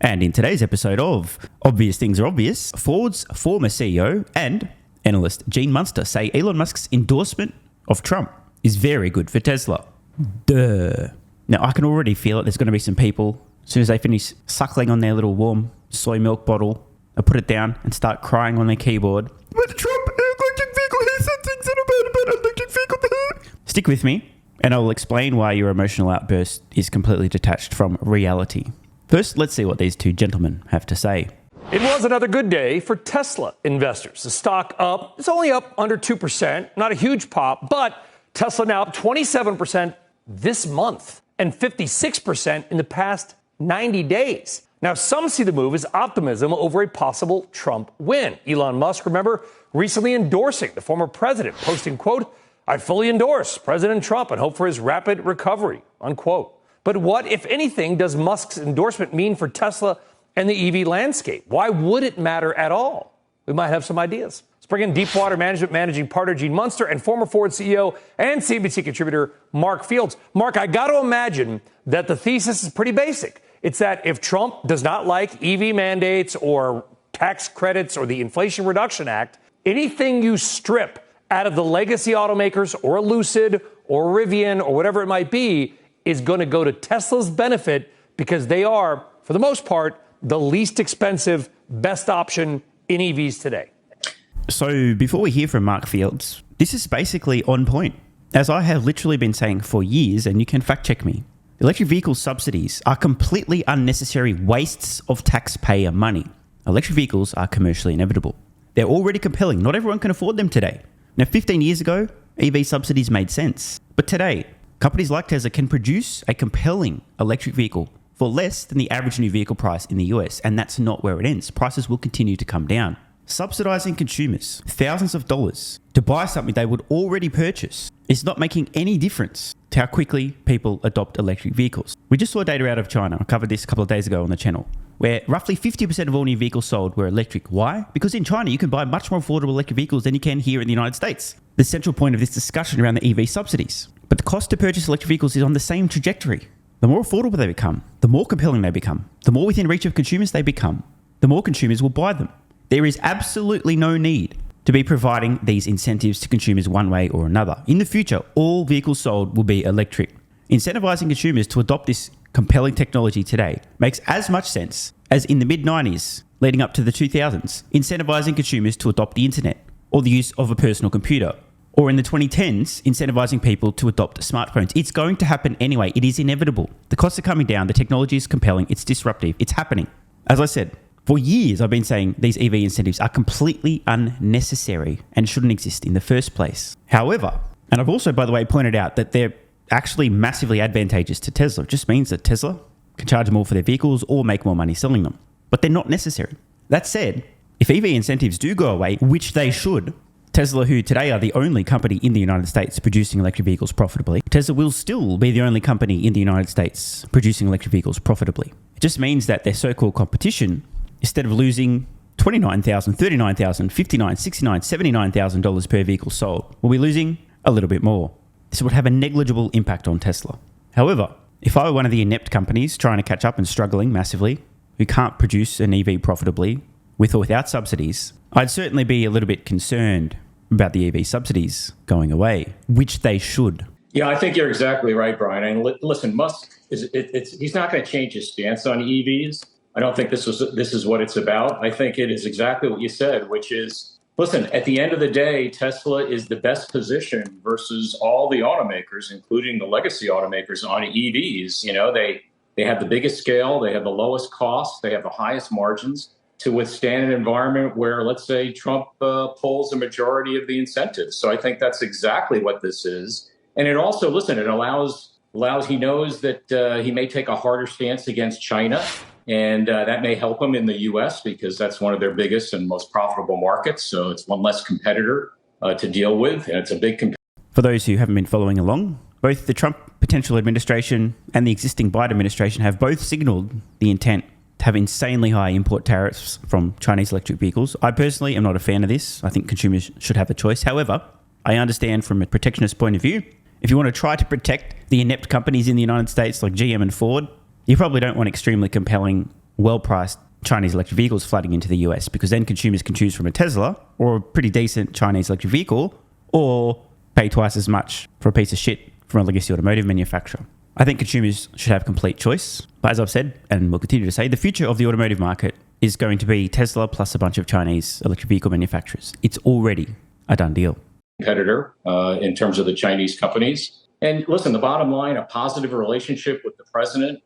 And in today's episode of Obvious Things Are Obvious, Ford's former CEO and analyst Gene Munster say Elon Musk's endorsement of Trump is very good for Tesla. Duh. Now, I can already feel it. There's going to be some people, as soon as they finish suckling on their little warm soy milk bottle, they'll put it down and start crying on their keyboard. But Trump, electric vehicle, he said things about electric vehicle. Stick with me, and I will explain why your emotional outburst is completely detached from reality. First, let's see what these two gentlemen have to say. It was another good day for Tesla investors. The stock up, it's only up under 2%, not a huge pop, but Tesla now up 27% this month and 56% in the past 90 days. Now, some see the move as optimism over a possible Trump win. Elon Musk, remember, recently endorsing the former president, posting, quote, "I fully endorse President Trump and hope for his rapid recovery," unquote. But what, if anything, does Musk's endorsement mean for Tesla and the EV landscape? Why would it matter at all? We might have some ideas. Let's bring in Deepwater Management Managing Partner Gene Munster and former Ford CEO and CNBC contributor Mark Fields. Mark, I got to imagine that the thesis is pretty basic. It's that if Trump does not like EV mandates or tax credits or the Inflation Reduction Act, anything you strip out of the legacy automakers or a Lucid or Rivian or whatever it might be is going to go to Tesla's benefit because they are, for the most part, the least expensive, best option in EVs today. So before we hear from Mark Fields, this is basically on point. As I have literally been saying for years, and you can fact check me, electric vehicle subsidies are completely unnecessary wastes of taxpayer money. Electric vehicles are commercially inevitable. They're already compelling. Not everyone can afford them today. Now, 15 years ago, EV subsidies made sense. But today, companies like Tesla can produce a compelling electric vehicle for less than the average new vehicle price in the US, and that's not where it ends. Prices will continue to come down. Subsidizing consumers thousands of dollars to buy something they would already purchase is not making any difference to how quickly people adopt electric vehicles. We just saw data out of China. I covered this a couple of days ago on the channel, where roughly 50% of all new vehicles sold were electric. Why? Because in China, you can buy much more affordable electric vehicles than you can here in the United States. The central point of this discussion around the EV subsidies. But the cost to purchase electric vehicles is on the same trajectory. The more affordable they become, the more compelling they become, the more within reach of consumers they become, the more consumers will buy them. There is absolutely no need to be providing these incentives to consumers one way or another. In the future, all vehicles sold will be electric. Incentivizing consumers to adopt this compelling technology today makes as much sense as in the mid-90s leading up to the 2000s, incentivizing consumers to adopt the internet or the use of a personal computer. Or in the 2010s, incentivizing people to adopt smartphones. It's going to happen anyway. It is inevitable. The costs are coming down. The technology is compelling. It's disruptive. It's happening. As I said, for years, I've been saying these EV incentives are completely unnecessary and shouldn't exist in the first place. However, and I've also, by the way, pointed out that they're actually massively advantageous to Tesla. It just means that Tesla can charge more for their vehicles or make more money selling them. But they're not necessary. That said, if EV incentives do go away, which they should, Tesla, who today are the only company in the United States producing electric vehicles profitably, Tesla will still be the only company in the United States producing electric vehicles profitably. It just means that their so-called competition, instead of losing $29,000, $39,000, $59,000, $69,000, $79,000 per vehicle sold, will be losing a little bit more. This would have a negligible impact on Tesla. However, if I were one of the inept companies trying to catch up and struggling massively, who can't produce an EV profitably, with or without subsidies, I'd certainly be a little bit concerned about the EV subsidies going away, which they should. Yeah, I think you're exactly right, Brian. And listen, Musk he's not going to change his stance on EVs. I don't think this is what it's about. I think it is exactly what you said, which is, listen, at the end of the day, Tesla is the best position versus all the automakers, including the legacy automakers on EVs. You know, they have the biggest scale, they have the lowest cost, they have the highest margins to withstand an environment where, let's say, Trump pulls a majority of the incentives. So I think that's exactly what this is. And it also, listen, it allows he knows that he may take a harder stance against China. And that may help them in the U.S. because that's one of their biggest and most profitable markets. So it's one less competitor to deal with. And it's a big competitor. For those who haven't been following along, both the Trump potential administration and the existing Biden administration have both signaled the intent to have insanely high import tariffs from Chinese electric vehicles. I personally am not a fan of this. I think consumers should have a choice. However, I understand from a protectionist point of view, if you want to try to protect the inept companies in the United States like GM and Ford, you probably don't want extremely compelling well-priced Chinese electric vehicles flooding into the US, because then consumers can choose from a Tesla or a pretty decent Chinese electric vehicle, or pay twice as much for a piece of shit from a legacy automotive manufacturer. I think consumers should have complete choice. But as I've said, and will continue to say, the future of the automotive market is going to be Tesla plus a bunch of Chinese electric vehicle manufacturers. It's already a done deal. Competitor in terms of the Chinese companies. And listen, the bottom line, a positive relationship with the president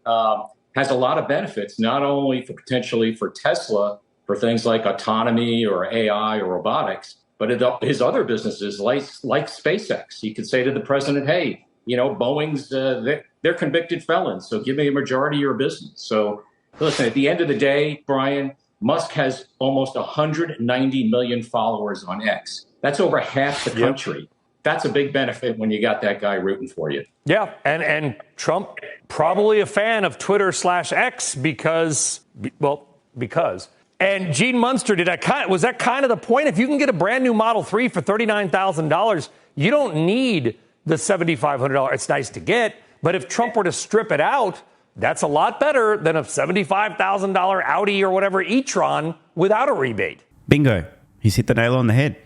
has a lot of benefits, not only for potentially for Tesla, for things like autonomy or AI or robotics, but his other businesses like SpaceX. He could say to the president, hey, Boeing's, they're convicted felons, so give me a majority of your business. So listen, at the end of the day, Brian, Musk has almost 190 million followers on X. That's over half the country. That's a big benefit when you got that guy rooting for you. Yeah, and Trump probably a fan of Twitter/X because. And Gene Munster, was that kind of the point? If you can get a brand new Model 3 for $39,000, you don't need the $7,500. It's nice to get, but if Trump were to strip it out, that's a lot better than a $75,000 Audi or whatever e-tron without a rebate. Bingo. He's hit the nail on the head.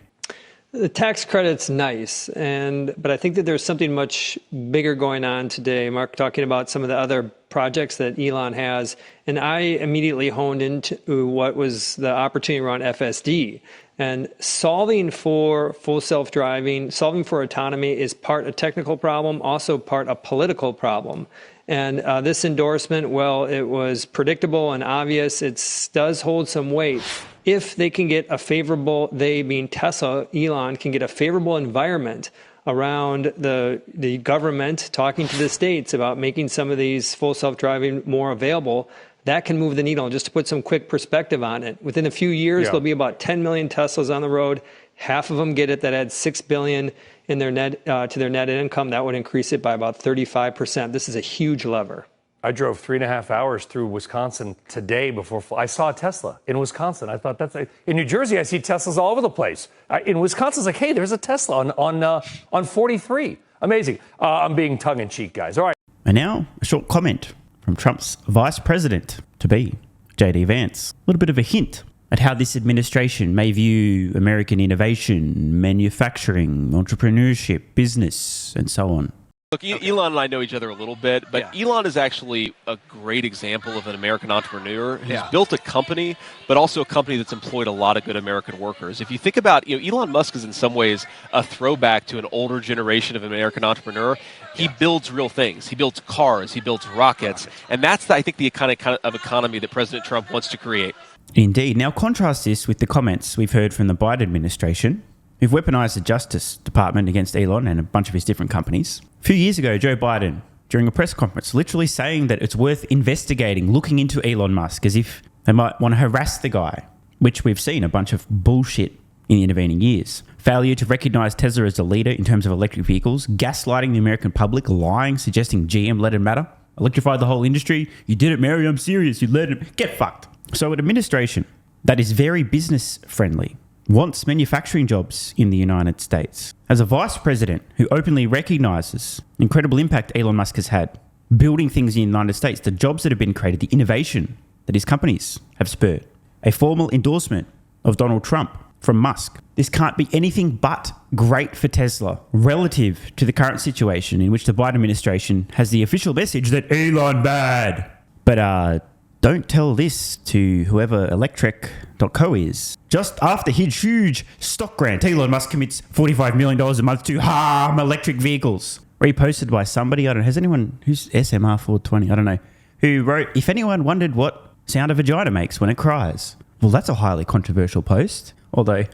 The tax credit's nice, but I think that there's something much bigger going on today. Mark talking about some of the other projects that Elon has, and I immediately honed into what was the opportunity around FSD. And solving for full self-driving, solving for autonomy is part a technical problem, also part a political problem. And this endorsement, well, it was predictable and obvious. It does hold some weight. If they can get a favorable, they being Tesla, Elon, can get a favorable environment around the government talking to the states about making some of these full self-driving more available, that can move the needle. And just to put some quick perspective on it, within a few years, there'll be about 10 million Teslas on the road. Half of them get it. That adds $6 billion in their net to their net income. That would increase it by about 35%. This is a huge lever. I drove 3.5 hours through Wisconsin today before I saw a Tesla in Wisconsin. I thought in New Jersey, I see Teslas all over the place. In Wisconsin, it's like, hey, there's a Tesla on 43. Amazing. I'm being tongue in cheek, guys. All right. And now a short comment from Trump's vice president to be, J.D. Vance. A little bit of a hint at how this administration may view American innovation, manufacturing, entrepreneurship, business, and so on. Look, Elon and I know each other a little bit, but Elon is actually a great example of an American entrepreneur who's built a company, but also a company that's employed a lot of good American workers. If you think about, Elon Musk is in some ways a throwback to an older generation of American entrepreneur. He builds real things. He builds cars. He builds rockets. And that's, I think, the kind of economy that President Trump wants to create. Indeed. Now, contrast this with the comments we've heard from the Biden administration, who've weaponized the Justice Department against Elon and a bunch of his different companies. A few years ago, Joe Biden, during a press conference, literally saying that it's worth investigating, looking into Elon Musk, as if they might want to harass the guy, which we've seen a bunch of bullshit in the intervening years. Failure to recognize Tesla as a leader in terms of electric vehicles, gaslighting the American public, lying, suggesting GM let it matter, electrified the whole industry. You did it, Mary, I'm serious. You let it. Get fucked. So an administration that is very business friendly, wants manufacturing jobs in the United States, as a vice president who openly recognizes the incredible impact Elon Musk has had building things in the United States, the jobs that have been created, the innovation that his companies have spurred, a formal endorsement of Donald Trump from Musk. This can't be anything but great for Tesla relative to the current situation in which the Biden administration has the official message that Elon bad. But don't tell this to whoever Electrek.co is. Just after his huge stock grant, Elon Musk commits $45 million a month to harm electric vehicles. Reposted by somebody, I don't know, has anyone, who's SMR 420, I don't know, who wrote, if anyone wondered what sound a vagina makes when it cries. Well, that's a highly controversial post, although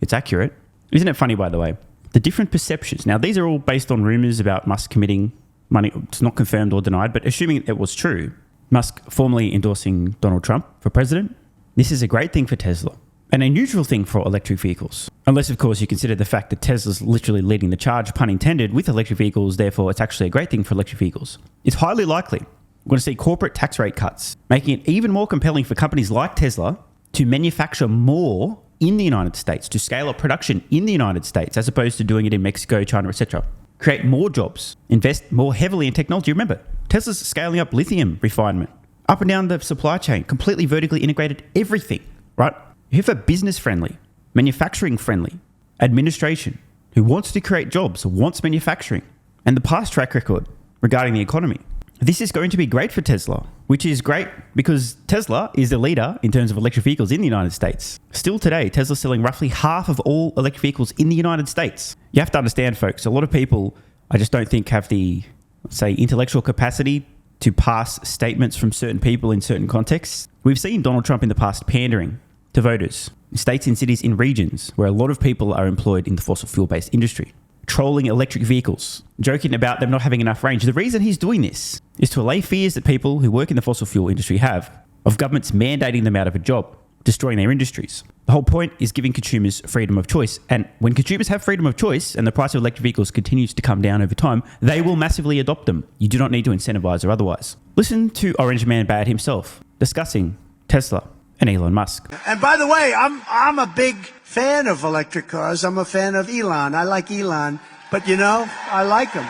it's accurate. Isn't it funny, by the way? The different perceptions. Now, these are all based on rumours about Musk committing money. It's not confirmed or denied, but assuming it was true, Musk formally endorsing Donald Trump for president, this is a great thing for Tesla and a neutral thing for electric vehicles. Unless, of course, you consider the fact that Tesla's literally leading the charge, pun intended, with electric vehicles, therefore it's actually a great thing for electric vehicles. It's highly likely we're going to see corporate tax rate cuts, making it even more compelling for companies like Tesla to manufacture more in the United States, to scale up production in the United States, as opposed to doing it in Mexico, China, etc. Create more jobs, invest more heavily in technology. Remember, Tesla's scaling up lithium refinement up and down the supply chain, completely vertically integrated everything, right? You have a business-friendly, manufacturing-friendly administration who wants to create jobs, wants manufacturing, and the past track record regarding the economy. This is going to be great for Tesla, which is great because Tesla is the leader in terms of electric vehicles in the United States. Still today, Tesla's selling roughly half of all electric vehicles in the United States. You have to understand, folks, a lot of people, I just don't think have the, say, intellectual capacity to pass statements from certain people in certain contexts. We've seen Donald Trump in the past pandering to voters in states and cities in regions where a lot of people are employed in the fossil fuel-based industry, trolling electric vehicles, joking about them not having enough range. The reason he's doing this is to allay fears that people who work in the fossil fuel industry have of governments mandating them out of a job, destroying their industries. The whole point is giving consumers freedom of choice. And when consumers have freedom of choice and the price of electric vehicles continues to come down over time, they will massively adopt them. You do not need to incentivize or otherwise. Listen to Orange Man Bad himself discussing Tesla and Elon Musk. And by the way, I'm a big fan of electric cars. I'm a fan of Elon. I like Elon, but I like him.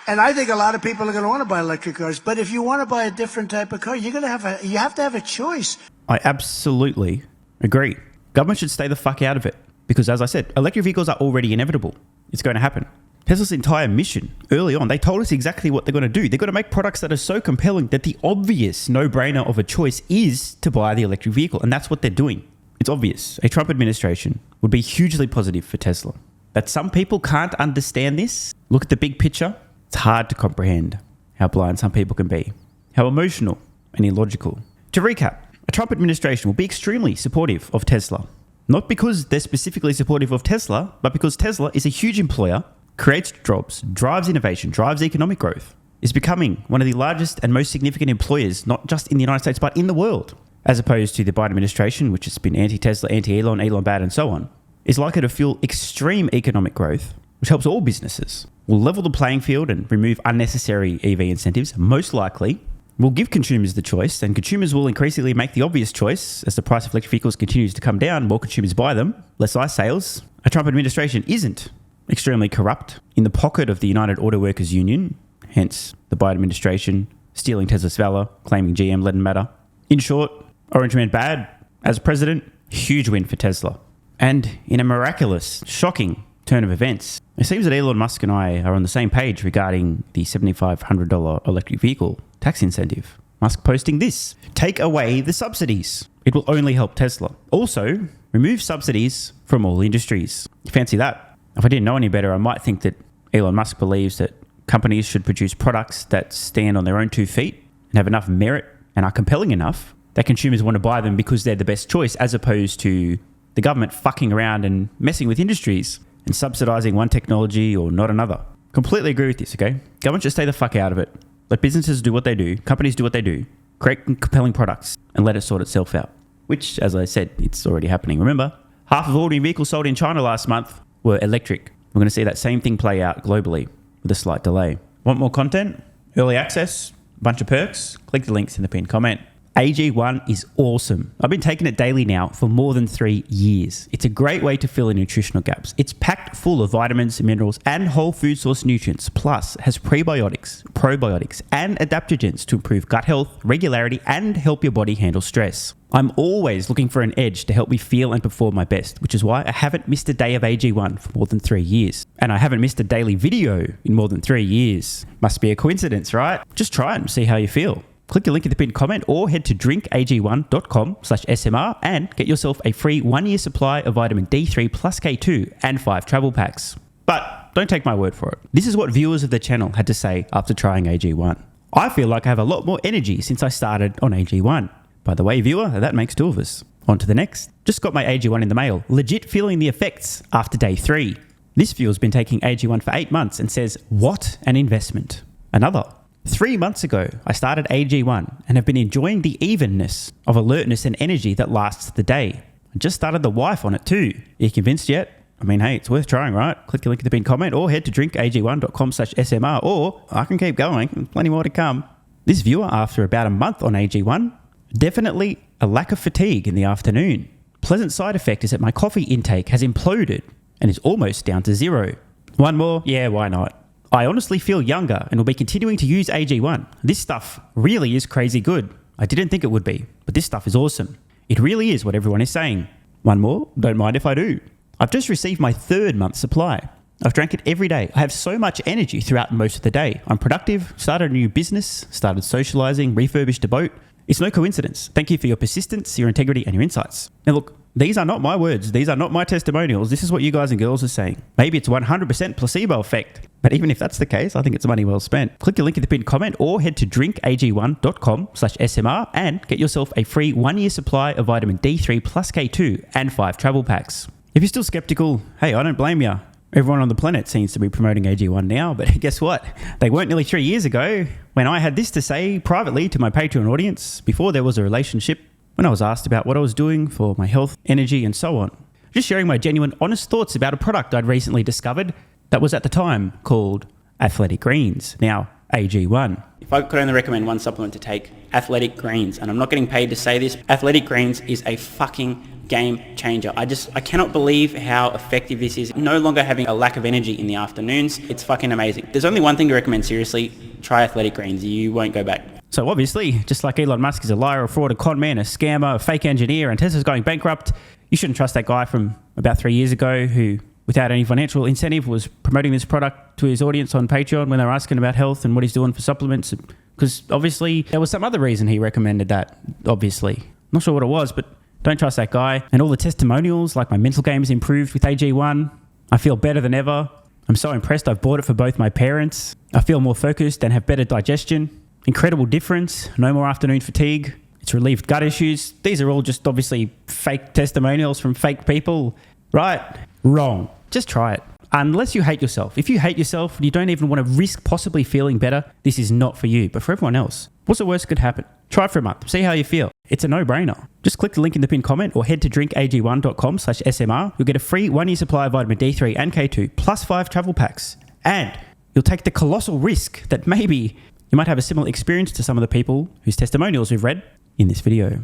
And I think a lot of people are going to want to buy electric cars. But if you want to buy a different type of car, you have to have a choice. I absolutely agree. Government should stay the fuck out of it. Because as I said, electric vehicles are already inevitable. It's going to happen. Tesla's entire mission early on, they told us exactly what they're going to do. They're going to make products that are so compelling that the obvious no-brainer of a choice is to buy the electric vehicle. And that's what they're doing. It's obvious. A Trump administration would be hugely positive for Tesla. That some people can't understand this. Look at the big picture. It's hard to comprehend how blind some people can be, how emotional and illogical. To recap, a Trump administration will be extremely supportive of Tesla. Not because they're specifically supportive of Tesla, but because Tesla is a huge employer, creates jobs, drives innovation, drives economic growth, is becoming one of the largest and most significant employers, not just in the United States, but in the world, as opposed to the Biden administration, which has been anti-Tesla, anti-Elon, Elon bad, and so on, is likely to fuel extreme economic growth, which helps all businesses, will level the playing field and remove unnecessary EV incentives, most likely, will give consumers the choice, and consumers will increasingly make the obvious choice as the price of electric vehicles continues to come down, more consumers buy them, less ICE sales. A Trump administration isn't extremely corrupt in the pocket of the United Auto Workers Union, hence the Biden administration stealing Tesla's valor, claiming GM let him matter. In short, Orange Man bad as president, huge win for Tesla. And in a miraculous, shocking turn of events, it seems that Elon Musk and I are on the same page regarding the $7,500 electric vehicle tax incentive. Musk posting this: take away the subsidies. It will only help Tesla. Also, remove subsidies from all industries. You fancy that? If I didn't know any better, I might think that Elon Musk believes that companies should produce products that stand on their own 2 feet and have enough merit and are compelling enough that consumers want to buy them because they're the best choice, as opposed to the government fucking around and messing with industries and subsidizing one technology or not another. Completely agree with this, okay? Government should stay the fuck out of it. Let businesses do what they do, companies do what they do, create compelling products, and let it sort itself out. Which, as I said, it's already happening. Remember, half of all new vehicles sold in China last month were electric. We're going to see that same thing play out globally with a slight delay. Want more content? Early access? Bunch of perks? Click the links in the pinned comment. AG1 is awesome. I've been taking it daily now for more than 3 years. It's a great way to fill in nutritional gaps. It's packed full of vitamins, minerals, and whole food source nutrients, plus has prebiotics, probiotics, and adaptogens to improve gut health, regularity, and help your body handle stress. I'm always looking for an edge to help me feel and perform my best, which is why I haven't missed a day of AG1 for more than 3 years. And I haven't missed a daily video in more than 3 years. Must be a coincidence, right? Just try it and see how you feel. Click the link in the pinned comment or head to drinkag1.com/SMR and get yourself a free 1-year supply of vitamin D3 plus K2 and 5 travel packs. But don't take my word for it. This is what viewers of the channel had to say after trying AG1. I feel like I have a lot more energy since I started on AG1. By the way, viewer, that makes 2 of us. On to the next. Just got my AG1 in the mail. Legit feeling the effects after day 3. This viewer's been taking AG1 for 8 months and says, what an investment. Another. 3 months ago, I started AG1 and have been enjoying the evenness of alertness and energy that lasts the day. I just started the wife on it too. Are you convinced yet? I mean, hey, it's worth trying, right? Click the link in the pinned comment or head to drinkag1.com/SMR, or I can keep going. There's plenty more to come. This viewer, after about a month on AG1, definitely a lack of fatigue in the afternoon. Pleasant side effect is that my coffee intake has imploded and is almost down to 0. One more? Yeah, why not? I honestly feel younger and will be continuing to use AG1. This stuff really is crazy good. I didn't think it would be, but this stuff is awesome. It really is what everyone is saying. One more, don't mind if I do. I've just received my 3rd month's supply. I've drank it every day. I have so much energy throughout most of the day. I'm productive, started a new business, started socializing, refurbished a boat. It's no coincidence. Thank you for your persistence, your integrity, and your insights. Now look, these are not my words. These are not my testimonials. This is what you guys and girls are saying. Maybe it's 100% placebo effect. But even if that's the case, I think it's money well spent. Click the link in the pinned comment or head to drinkag1.com/SMR and get yourself a free 1-year supply of vitamin D3 plus K2 and 5 travel packs. If you're still skeptical, hey, I don't blame you. Everyone on the planet seems to be promoting AG1 now, but guess what? They weren't nearly 3 years ago when I had this to say privately to my Patreon audience before there was a relationship, when I was asked about what I was doing for my health, energy, and so on. Just sharing my genuine, honest thoughts about a product I'd recently discovered that was at the time called Athletic Greens, now AG1. If I could only recommend one supplement to take, Athletic Greens, and I'm not getting paid to say this, Athletic Greens is a fucking game changer. I cannot believe how effective this is. No longer having a lack of energy in the afternoons. It's fucking amazing. There's only one thing to recommend, seriously. Try Athletic Greens. You won't go back. So obviously, just like Elon Musk is a liar, a fraud, a con man, a scammer, a fake engineer, and Tesla's going bankrupt, you shouldn't trust that guy from about 3 years ago who, without any financial incentive, was promoting this product to his audience on Patreon when they were asking about health and what he's doing for supplements. Because obviously, there was some other reason he recommended that, obviously. Not sure what it was, but don't trust that guy. And all the testimonials, like my mental game has improved with AG1. I feel better than ever. I'm so impressed. I've bought it for both my parents. I feel more focused and have better digestion. Incredible difference. No more afternoon fatigue. It's relieved gut issues. These are all just obviously fake testimonials from fake people. Right? Wrong. Just try it. Unless you hate yourself. If you hate yourself and you don't even want to risk possibly feeling better, this is not for you. But for everyone else, what's the worst that could happen? Try it for a month. See how you feel. It's a no-brainer. Just click the link in the pinned comment or head to drinkag1.com/SMR. You'll get a free 1-year supply of vitamin D3 and K2 plus 5 travel packs. And you'll take the colossal risk that maybe you might have a similar experience to some of the people whose testimonials we've read in this video.